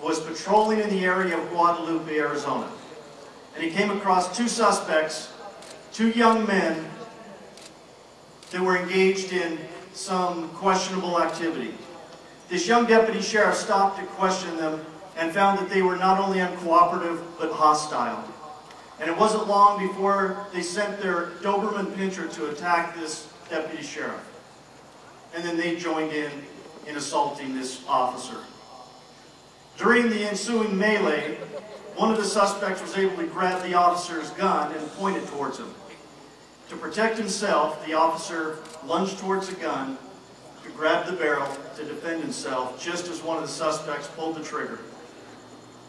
was patrolling in the area of Guadalupe, Arizona. And he came across two suspects, two young men that were engaged in some questionable activity. This young deputy sheriff stopped to question them and found that they were not only uncooperative, but hostile. And it wasn't long before they sent their Doberman Pinscher to attack this deputy sheriff. And then they joined in assaulting this officer. During the ensuing melee, one of the suspects was able to grab the officer's gun and point it towards him. To protect himself, the officer lunged towards the gun to grab the barrel to defend himself, just as one of the suspects pulled the trigger.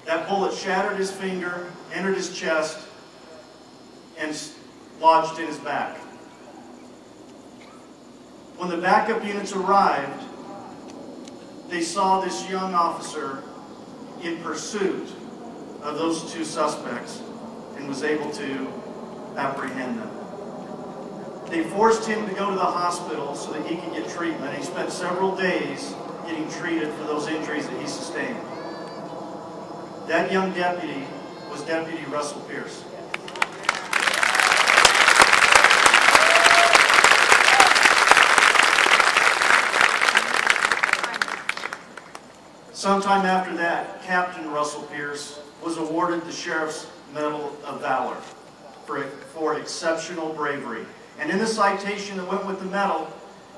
That bullet shattered his finger, entered his chest, and lodged in his back. When the backup units arrived, they saw this young officer in pursuit of those two suspects and was able to apprehend them. They forced him to go to the hospital so that he could get treatment. He spent several days getting treated for those injuries that he sustained. That young deputy was Deputy Russell Pearce. Sometime after that, Captain Russell Pearce was awarded the Sheriff's Medal of Valor for exceptional bravery. And in the citation that went with the medal,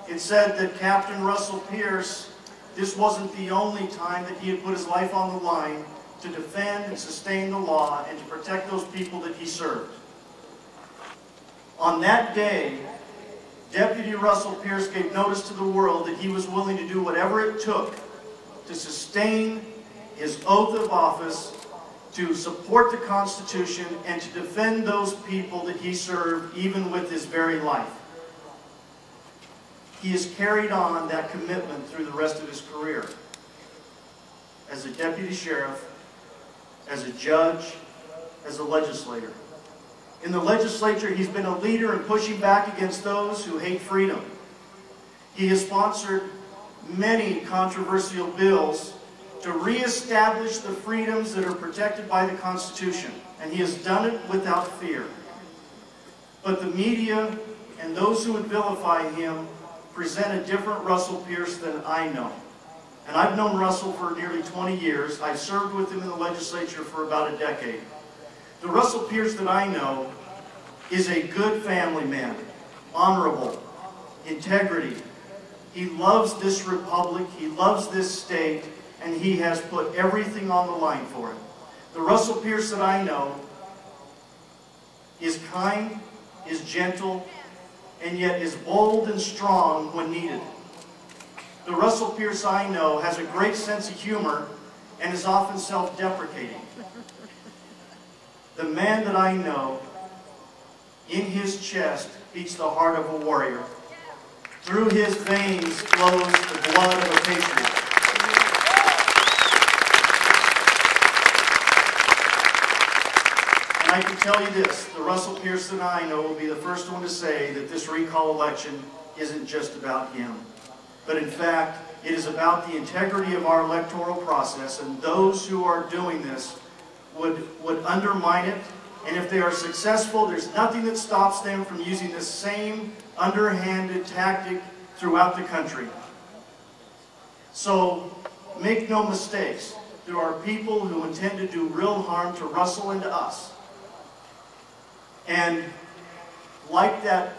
it said that Captain Russell Pearce, this wasn't the only time that he had put his life on the line to defend and sustain the law and to protect those people that he served. On that day, Deputy Russell Pearce gave notice to the world that he was willing to do whatever it took to sustain his oath of office, to support the Constitution, and to defend those people that he served, even with his very life. He has carried on that commitment through the rest of his career. As a deputy sheriff, as a judge, as a legislator. In the legislature, he's been a leader in pushing back against those who hate freedom. He has sponsored many controversial bills to reestablish the freedoms that are protected by the Constitution, and he has done it without fear. But the media and those who would vilify him present a different Russell Pearce than I know. And I've known Russell for nearly 20 years. I've served with him in the legislature for about a decade. The Russell Pearce that I know is a good family man, honorable, integrity. He loves this republic, he loves this state, and he has put everything on the line for it. The Russell Pearce that I know is kind, is gentle, and yet is bold and strong when needed. The Russell Pearce I know has a great sense of humor and is often self-deprecating. The man that I know, in his chest beats the heart of a warrior. Through his veins flows the blood of a patriot. And I can tell you this, the Russell Pearce that I know will be the first one to say that this recall election isn't just about him. But in fact, it is about the integrity of our electoral process, and those who are doing this would undermine it. And if they are successful, there's nothing that stops them from using the same underhanded tactic throughout the country. So make no mistakes. There are people who intend to do real harm to Russell and to us. And like that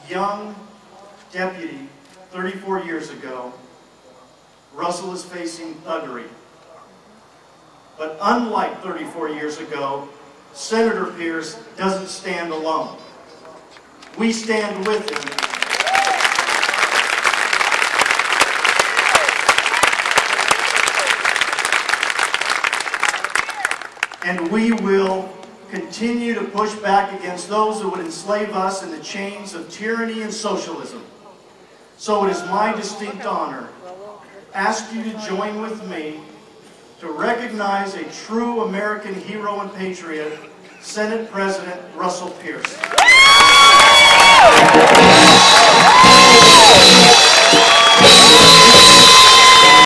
young deputy 34 years ago, Russell is facing thuggery. But unlike 34 years ago, Senator Pearce doesn't stand alone. We stand with him. And we will continue to push back against those who would enslave us in the chains of tyranny and socialism. So it is my distinct honor to ask you to join with me to recognize a true American hero and patriot, Senate President Russell Pearce.